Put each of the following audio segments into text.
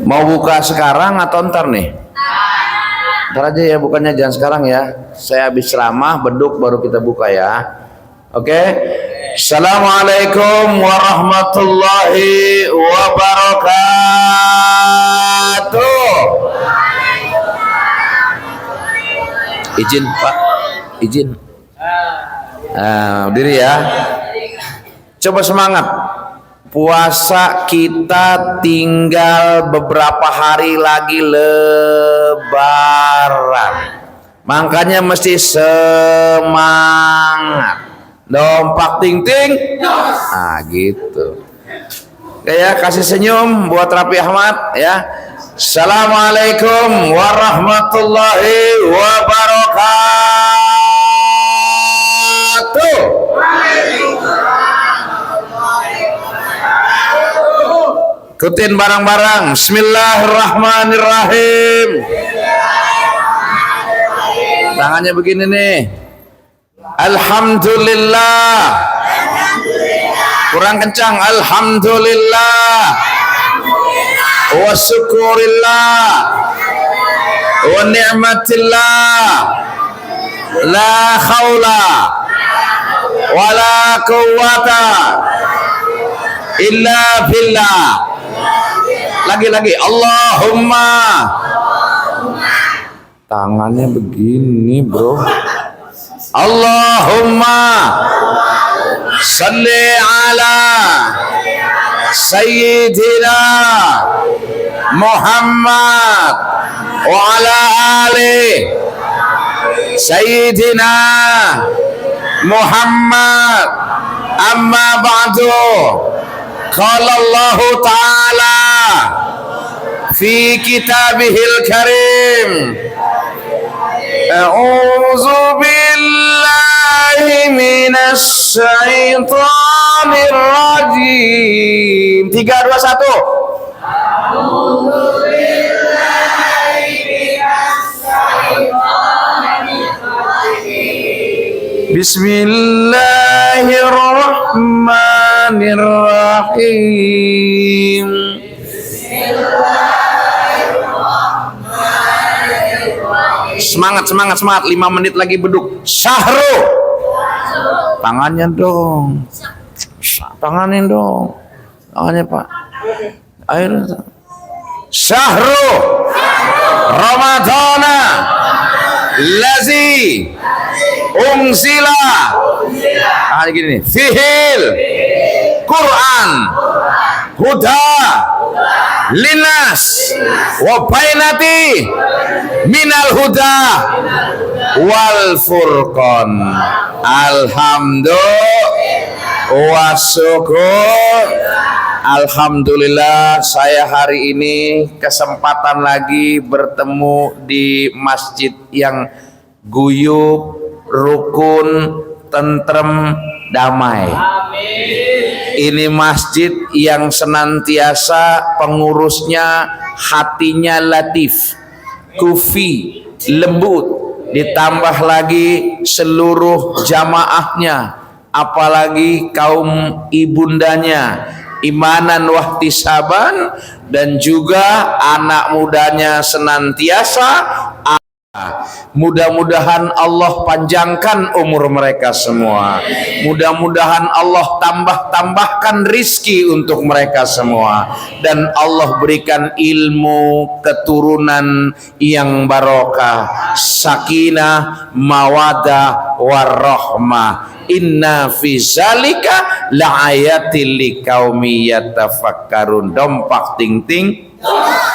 Mau buka sekarang atau ntar nih? Ntar aja ya, bukannya jangan sekarang ya. Saya habis ceramah, beduk baru kita buka ya. Oke? Assalamualaikum warahmatullahi wabarakatuh. Izin Pak, izin. Berdiri ya. Coba semangat. Puasa kita tinggal beberapa hari lagi lebaran. Makanya mesti semangat. Dompak ting ting. Nah gitu. Ya, kasih senyum buat Raffi Ahmad ya. Assalamualaikum warahmatullahi wabarakatuh. Ikutin bareng-bareng. Bismillahirrahmanirrahim. Tangannya begini nih. Alhamdulillah. Kurang kencang. Alhamdulillah. Wa syukurillah. Wa ni'matillah. La khawla wa la quwwata illa billah. Lagi-lagi Allahumma. Tangannya begini bro. Allahumma salli ala Sayyidina Muhammad wa ala ali Sayyidina Muhammad. Amma ba'du. Qala Allah Ta'ala fi kitabihil karim. A'udzu billahi minasy syaithanir rajim. 3, 2, 1. Bismillahirrahmanirrahim. Semangat, semangat, semangat. 5 menit lagi beduk. Syahru. Tangannya dong. Tanganin dong. Tangannya Pak. Ayo. Syahru Ramadana lazi unzila. Gini nih. Fihil Quran huda linas wa bainati minal huda wal furqan. Alhamdulillah wa syukur. Alhamdulillah, saya hari ini kesempatan lagi bertemu di masjid yang guyup, rukun, tentrem, damai. Ini masjid yang senantiasa pengurusnya hatinya latif, kufi, lembut, ditambah lagi seluruh jamaahnya, apalagi kaum ibundanya, imanan wahtisaban, dan juga anak mudanya senantiasa. Mudah-mudahan Allah panjangkan umur mereka semua. Mudah-mudahan Allah tambahkan rizki untuk mereka semua. Dan Allah berikan ilmu keturunan yang barokah, sakinah, mawadah, warahmah. Inna fi zalika la'ayatil liqaumi yatafakkarun. Dompak ting ting.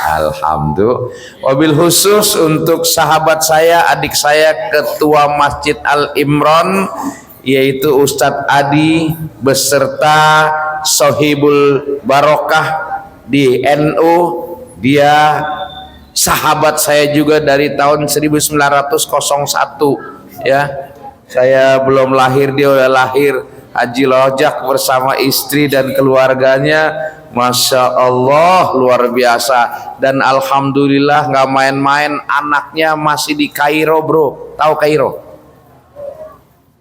Alhamdulillah. Wabil khusus untuk sahabat saya, adik saya, Ketua Masjid Al Imron, yaitu Ustadz Adi beserta Sohibul Barokah di NU. Dia sahabat saya juga dari tahun 1901 ya. Saya belum lahir, dia udah lahir. Haji Lojak bersama istri dan keluarganya. Masya Allah, luar biasa. Dan alhamdulillah nggak main-main, anaknya masih di Kairo bro. Tahu Kairo?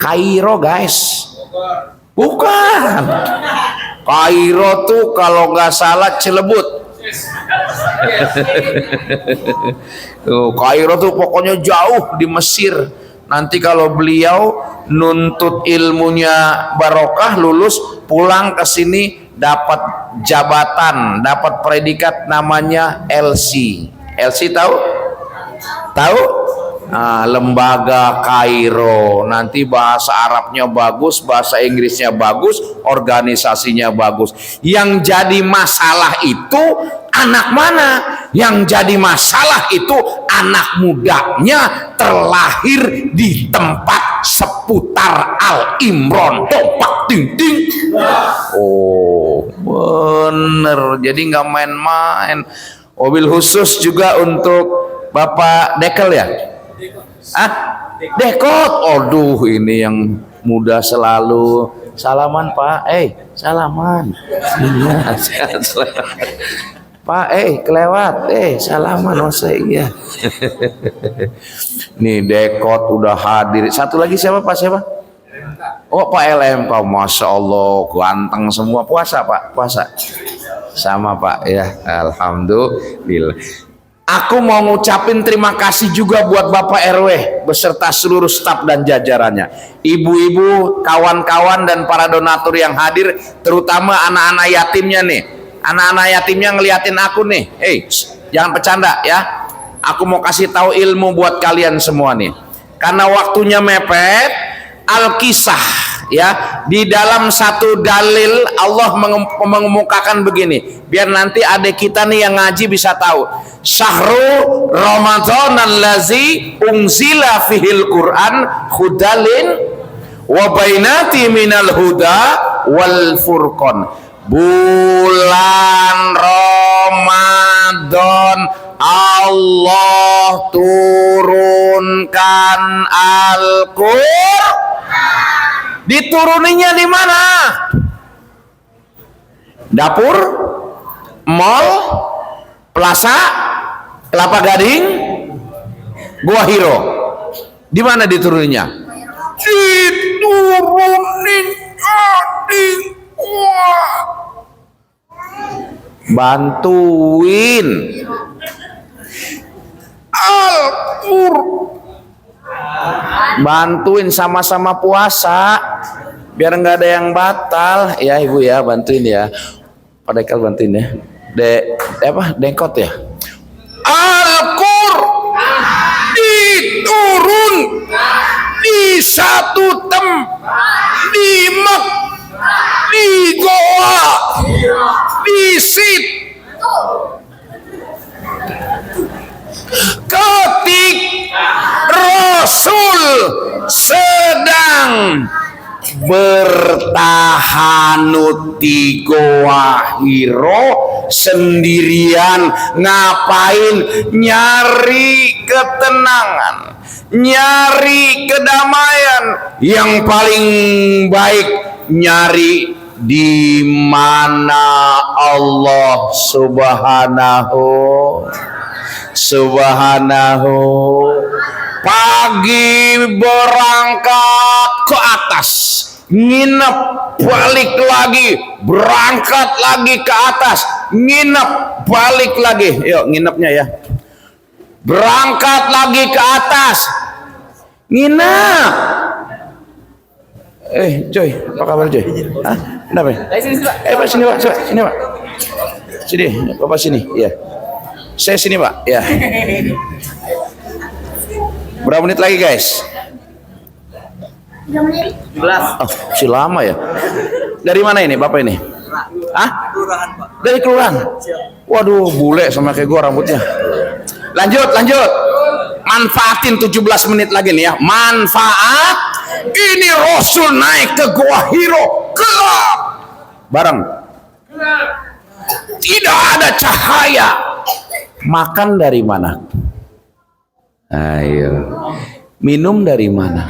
Kairo guys. Bukan. Kairo tuh kalau nggak salah Cilebut. Tuh, Kairo tuh pokoknya jauh di Mesir. Nanti kalau beliau nuntut ilmunya barokah, lulus pulang ke sini dapat jabatan, dapat predikat namanya LC. LC tahu? Tahu? Nah, lembaga Kairo. Nanti bahasa Arabnya bagus, bahasa Inggrisnya bagus, organisasinya bagus. Yang jadi masalah itu anak mana? Yang jadi masalah itu anak mudanya terlahir di tempat seputar Al Imron, Tompak Ting Ting. Oh, bener. Jadi nggak main-main. Mobil khusus juga untuk Bapak Dekel ya? Dekot. Aduh, ini yang muda selalu. Salaman Pak, salaman. Iya, Pak, kelewat, salaman masa iya. Nih Dekot udah hadir. Satu lagi siapa Pak? Siapa? Oh, Pak LM, Pak. Masya Allah, ganteng semua. Puasa Pak, puasa. Sama Pak ya, alhamdulillah. Aku mau ngucapin terima kasih juga buat Bapak RW beserta seluruh staf dan jajarannya, ibu-ibu, kawan-kawan dan para donatur yang hadir, terutama anak-anak yatimnya nih. Anak-anak yatimnya ngeliatin aku nih. Jangan bercanda ya. Aku mau kasih tahu ilmu buat kalian semua nih. Karena waktunya mepet, Al-Kisah ya, di dalam satu dalil Allah mengemukakan begini, biar nanti adik kita nih yang ngaji bisa tahu. Syahrul Ramadan allazi unzila fihil Quran hudalin wa bainati minal huda wal furqan. Bulan Ramadan Allah turunkan Al-Qur'an. Dituruninya di mana? Dapur, mall, plaza, Kelapa Gading, Gua Hiro. Di mana dituruninya? Diturunin di gua. Bantuin Al-Qur'an. Bantuin sama-sama puasa biar nggak ada yang batal ya ibu ya, bantuin ya Pak Dekal, bantuin ya Dekot ya. Al-Qur'an diturun di satu tempat, di Mekah, di Goa, di situ ketika Rasul sedang bertahan di Goa Hiro sendirian. Ngapain? Nyari ketenangan, nyari kedamaian. Yang paling baik nyari di mana Allah Subhanahu. Pagi berangkat ke atas, nginep, balik lagi, berangkat lagi ke atas, nginep, balik lagi. Yuk nginepnya ya. Berangkat lagi ke atas, nginep. Coy, apa kabar Coy? Kenapa? Pak sini Pak, sini Pak. Sini, Bapak sini. Iya. Saya sini Pak. Ya. Berapa menit lagi guys? 3 menit. 11. Oh, masih lama ya. Dari mana ini Bapak ini? Kelurahan Pak. Dari kelurahan. Waduh, bule sama kayak gua rambutnya. Lanjut. Manfaatin 17 menit lagi nih ya. Manfaat. Ini Rasul naik ke Gua Hiro, gelap. Bareng. Tidak ada cahaya. Makan dari mana? Ayo. Minum dari mana?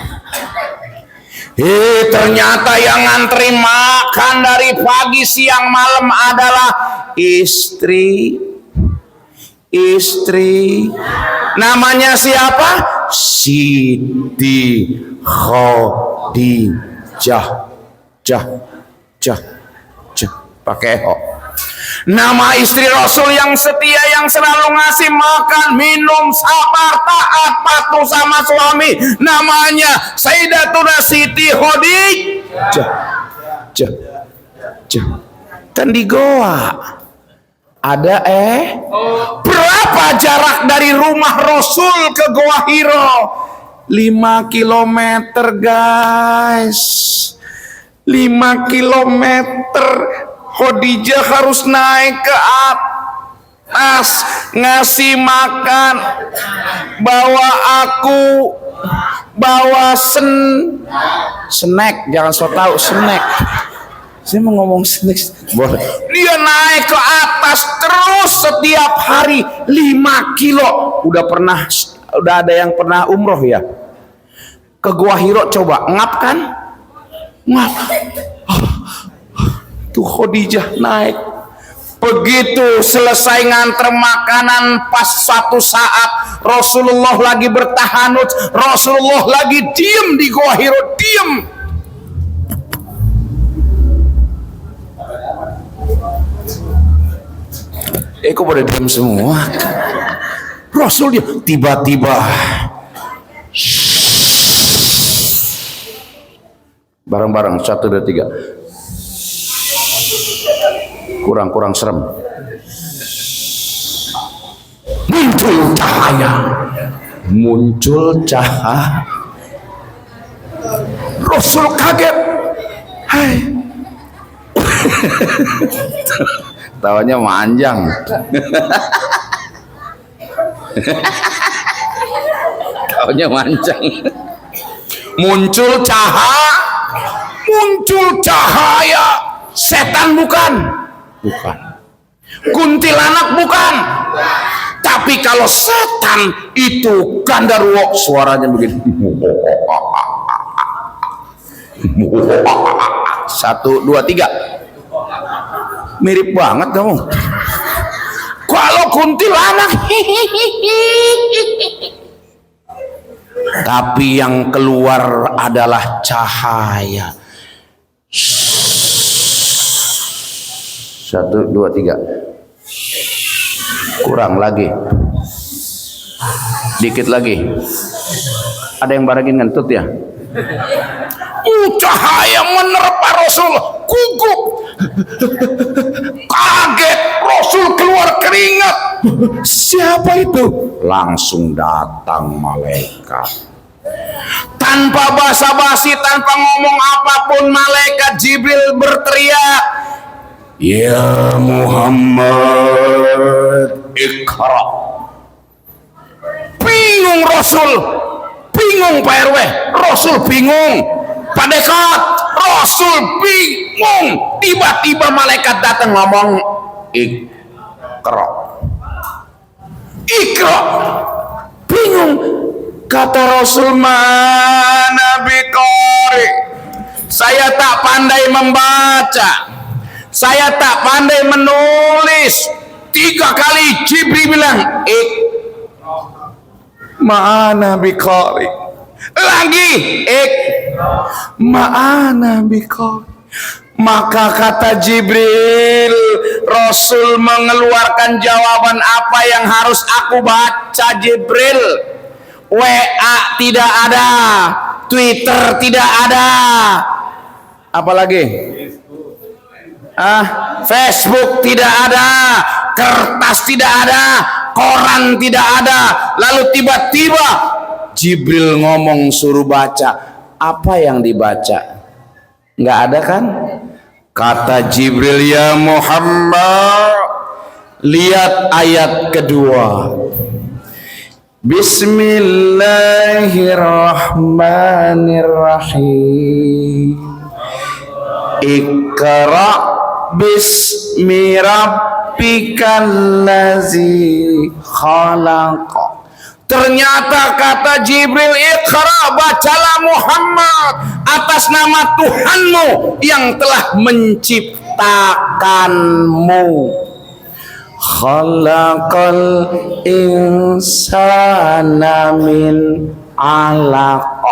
Ternyata yang ngantri makan dari pagi siang malam adalah istri. Namanya siapa? Siti Khadijah. pakai ho. Nama istri Rasul yang setia, yang selalu ngasih makan, minum, sabar, taat, patuh sama suami, namanya Sayyidatuna Siti Khadijah. Kan di goa ada berapa jarak dari rumah Rasul ke Goa Hiro? 5 kilometer guys, 5 kilometer. Khadijah harus naik ke atas, ngasih makan, bawa snack, jangan so tahu snack. Saya mau ngomong snack. Boleh. Dia naik ke atas terus setiap hari 5 kilo. Udah ada yang pernah umroh ya? Ke Gua Hiro coba, ngap kan? Ngap. Tuh Khadijah naik. Begitu selesai nganter makanan, pas satu saat Rasulullah lagi bertahanut, Rasulullah lagi diem di Gua Hiro, diem. Kok pada diem semua? Rasul dia tiba-tiba bareng-bareng 1, 2, 3. Kurang serem. Muncul cahaya. Rasul kaget. Hai. Tawanya manjang. Tawanya manjang. Muncul cahaya. Setan bukan. Kuntilanak bukan. Tapi kalau setan itu gandarwo, suaranya begini. 1, 2, 3. Mirip banget kamu. Kalau kuntilanak tapi yang keluar adalah cahaya. 1, 2, 3. Kurang lagi. Dikit lagi. Ada yang barengin ngentut ya? Cahaya menerpa Rasul, gugup. Kaget, Rasul keluar keringat. Siapa itu? Langsung datang malaikat. Tanpa basa-basi, tanpa ngomong apapun, malaikat Jibril berteriak, "Ya Muhammad, Iqra." Bingung Rasul, bingung Pak RW, Rasul bingung, Pak Dekat, Rasul bingung. Tiba-tiba malaikat datang ngomong, Iqra. Bingung. Kata Rasul, mana biqari, saya tak pandai membaca, saya tak pandai menulis. 3 kali Jibril bilang, ma'ana biqari. Lagi, ma'ana biqari. Maka kata Jibril, Rasul mengeluarkan jawaban, apa yang harus aku baca Jibril? WA tidak ada, Twitter tidak ada, apalagi Facebook tidak ada, kertas tidak ada, koran tidak ada. Lalu tiba-tiba Jibril ngomong suruh baca. Apa yang dibaca? Nggak ada kan? Kata Jibril, ya Muhammad, lihat ayat kedua. Bismillahirrahmanirrahim. Iqra bismi rabbikal ladzi khalaq. Ternyata kata Jibril, Iqra, bacalah Muhammad atas nama Tuhanmu yang telah menciptakanmu. Khalaqal insana min 'alaq.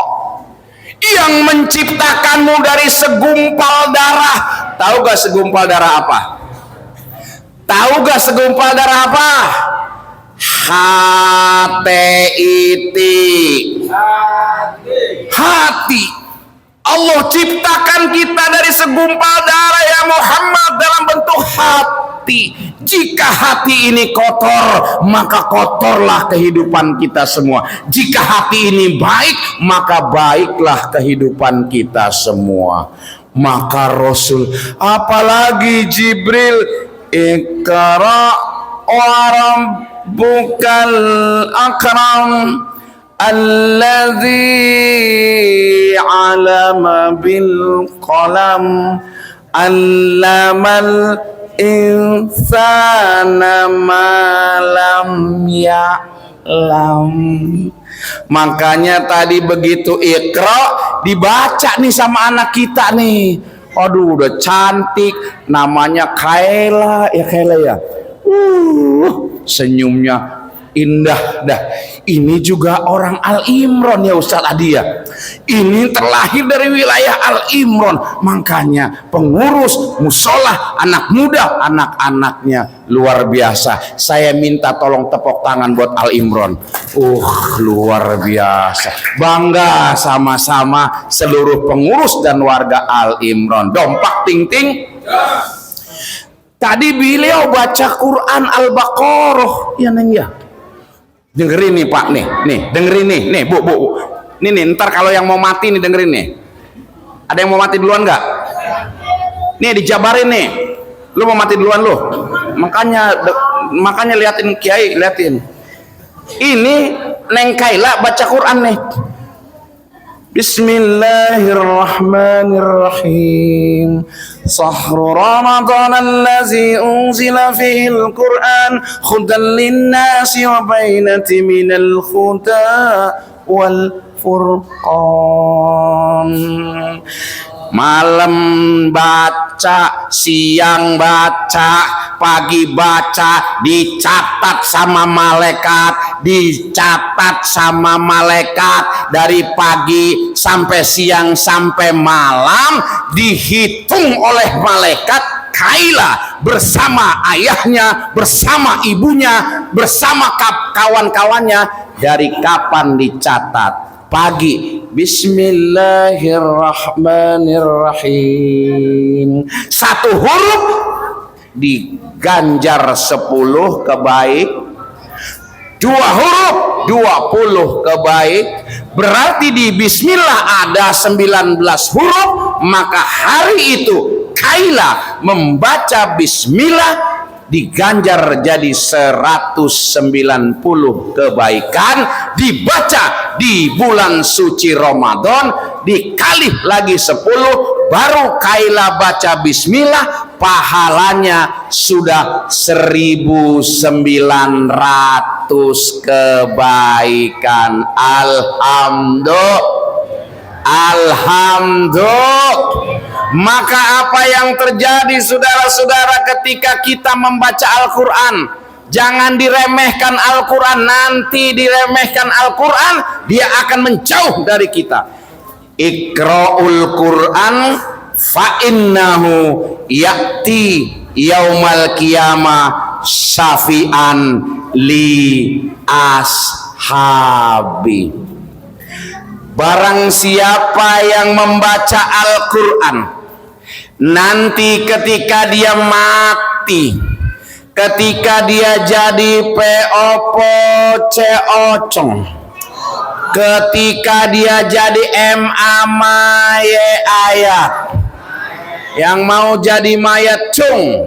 yang menciptakanmu dari segumpal darah. Tahu gak segumpal darah apa? Tahu gak segumpal darah apa? Hati. Allah ciptakan kita dari segumpal darah ya Muhammad dalam bentuk hati. Jika hati ini kotor, maka kotorlah kehidupan kita semua. Jika hati ini baik, maka baiklah kehidupan kita semua. Maka Rasul, apalagi Jibril, Iqra wa rabbukal akram alladzi 'alama bil qalam 'allamal insana ma lam ya'lam. Makanya tadi begitu Iqra dibaca nih sama anak kita nih. Aduh udah cantik, namanya Kaila ya, Kaila ya. Senyumnya indah dah. Ini juga orang Al Imron ya Ustaz Adi ya. Ini terlahir dari wilayah Al Imron. Makanya pengurus musola, anak muda, anak-anaknya luar biasa. Saya minta tolong tepuk tangan buat Al Imron. Luar biasa. Bangga sama-sama seluruh pengurus dan warga Al Imron. Dompak ting ting. Tadi beliau baca Quran Al-Baqarah ya Neng ya. Dengerin nih Pak nih dengerin nih Bu. Nih ntar kalau yang mau mati nih dengerin nih. Ada yang mau mati duluan nggak? Nih dijabarin nih. Lu mau mati duluan lu. Makanya liatin Kiai, liatin. Ini Neng Kaila baca Quran nih. Bismillahirrahmanirrahim. Sahru Ramadan allazi unzila fihi al-Qur'an hudan lin-nasi wa bainatin minal huda wal furqan. Malam baca, siang baca, pagi baca, dicatat sama malaikat, dari pagi sampai siang sampai malam, dihitung oleh malaikat. Kaila bersama ayahnya, bersama ibunya, bersama kawan-kawannya, dari kapan dicatat? Pagi, bismillahirrahmanirrahim. Satu huruf diganjar 10 kebaik, 2 huruf 20 kebaik. Berarti di bismillah ada 19 huruf. Maka hari itu Kaila membaca bismillah diganjar jadi 190 kebaikan. Dibaca di bulan suci Ramadan dikali lagi 10, baru Kaila baca bismillah, pahalanya sudah 1900 kebaikan. Alhamdulillah. Maka apa yang terjadi saudara-saudara ketika kita membaca Al-Quran? Jangan diremehkan Al-Quran. Nanti diremehkan Al-Quran, dia akan menjauh dari kita. Iqra'ul Quran fa innahu ya'ti yaumal qiyamah syafi'an li ashabi. Barang siapa yang membaca Al-Quran, nanti ketika dia mati, ketika dia jadi POPOCOCONG, ketika dia jadi MAMAYE ayat, yang mau jadi mayat cung,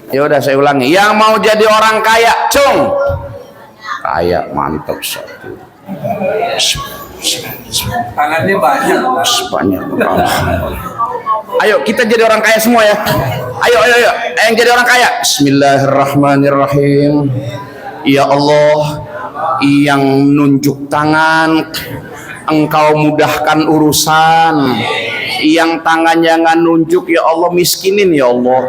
ya udah saya ulangi, yang mau jadi orang kaya cung, kaya mantap satu. Tangannya banyak. Ayo kita jadi orang kaya semua ya. Ayo. Yang jadi orang kaya. Bismillahirrahmanirrahim. Ya Allah, yang nunjuk tangan, Engkau mudahkan urusan. Yang tangan jangan nunjuk, ya Allah miskinin ya Allah.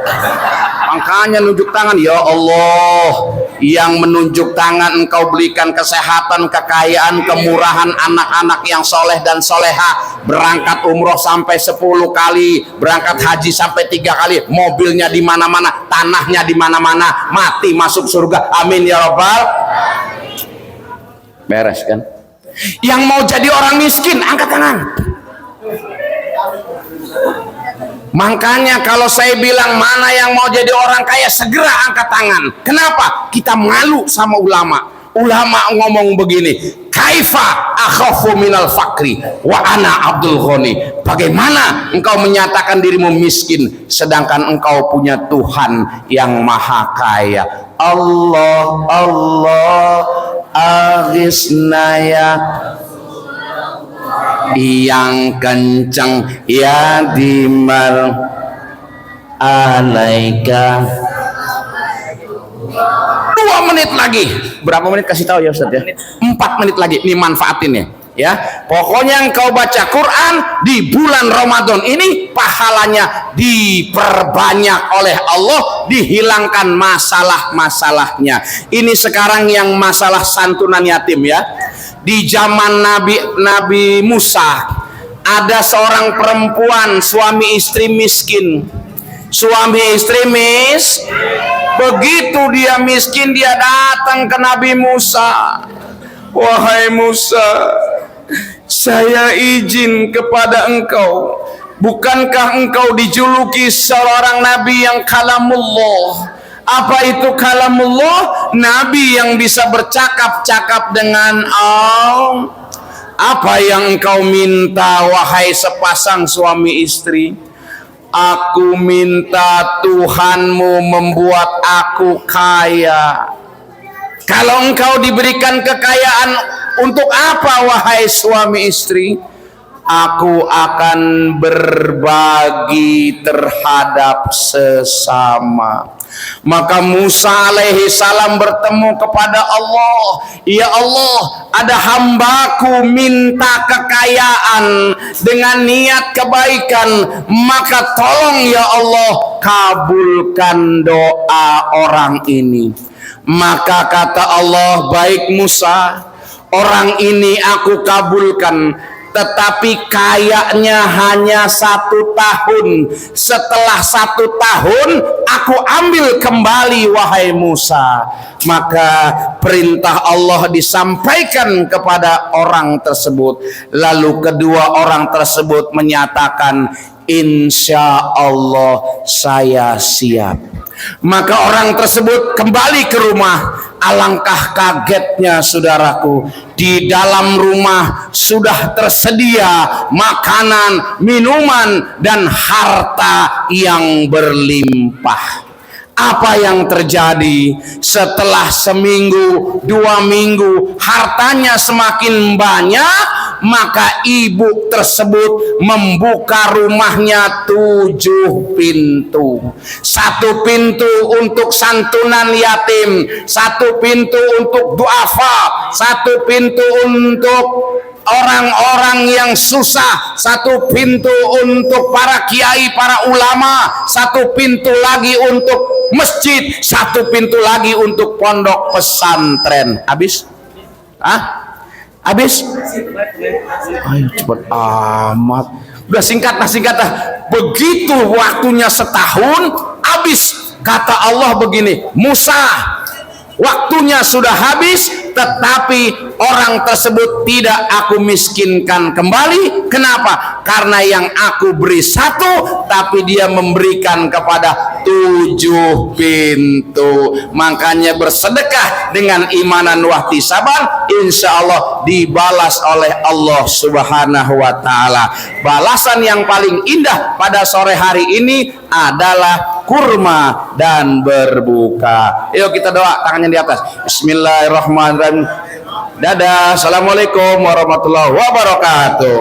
Makanya nunjuk tangan, ya Allah, yang menunjuk tangan engkau berikan kesehatan, kekayaan, kemurahan, anak-anak yang soleh dan soleha, berangkat umroh sampai 10 kali, berangkat haji sampai 3 kali, mobilnya di mana-mana, tanahnya di mana-mana, mati masuk surga, amin ya robbal. Beres kan? Yang mau jadi orang miskin angkat tangan. Makanya kalau saya bilang mana yang mau jadi orang kaya segera angkat tangan. Kenapa? Kita malu sama ulama. Ulama ngomong begini, kaifa akhafu minal fakri wa ana abdul ghani. Bagaimana engkau menyatakan dirimu miskin sedangkan engkau punya Tuhan yang maha kaya. Allah Allah aghisnaya, yang kencang ya dimar alaika. 2 menit lagi. Berapa menit kasih tahu ya Ustaz ya? 4 menit lagi. Ini manfaatin ya. Pokoknya engkau baca Quran di bulan Ramadan ini pahalanya diperbanyak oleh Allah, dihilangkan masalah-masalahnya. Ini sekarang yang masalah santunan yatim ya. Di zaman Nabi Musa ada seorang perempuan suami istri miskin. Begitu dia miskin, dia datang ke Nabi Musa. Wahai Musa, saya izin kepada engkau, bukankah engkau dijuluki seorang nabi yang kalamullah? Apa itu kalamullah? Nabi yang bisa bercakap-cakap dengan Allah. Apa yang engkau minta wahai sepasang suami istri? Aku minta Tuhanmu membuat aku kaya. Kalau engkau diberikan kekayaan, untuk apa wahai suami istri? Aku akan berbagi terhadap sesama. Maka Musa alaihi salam bertemu kepada Allah. Ya Allah, ada hambaku minta kekayaan dengan niat kebaikan, maka tolong ya Allah kabulkan doa orang ini. Maka kata Allah, baik Musa, orang ini aku kabulkan, tetapi kayaknya hanya 1 tahun. Setelah 1 tahun aku ambil kembali wahai Musa. Maka perintah Allah disampaikan kepada orang tersebut. Lalu kedua orang tersebut menyatakan, insya Allah saya siap. Maka orang tersebut kembali ke rumah. Alangkah kagetnya saudaraku, di dalam rumah sudah tersedia makanan, minuman, dan harta yang berlimpah. Apa yang terjadi setelah seminggu, 2 minggu, hartanya semakin banyak, maka ibu tersebut membuka rumahnya 7 pintu. 1 pintu untuk santunan yatim, 1 pintu untuk duafa, 1 pintu untuk orang-orang yang susah, 1 pintu untuk para kiai, para ulama, 1 pintu lagi untuk masjid, 1 pintu lagi untuk pondok pesantren. Habis? Habis? Ayo cepet amat. Udah singkat lah. Begitu waktunya setahun habis. Kata Allah begini, Musa, waktunya sudah habis, tetapi orang tersebut tidak aku miskinkan kembali. Kenapa? Karena yang aku beri 1, tapi dia memberikan kepada 7 pintu. Makanya bersedekah dengan imanan wahtisaban, insya Allah dibalas oleh Allah Subhanahu wa ta'ala. Balasan yang paling indah pada sore hari ini adalah kurma dan berbuka. Yuk kita doa, tangannya di atas. Bismillahirrahmanirrahim. Dadah. Assalamualaikum warahmatullahi wabarakatuh.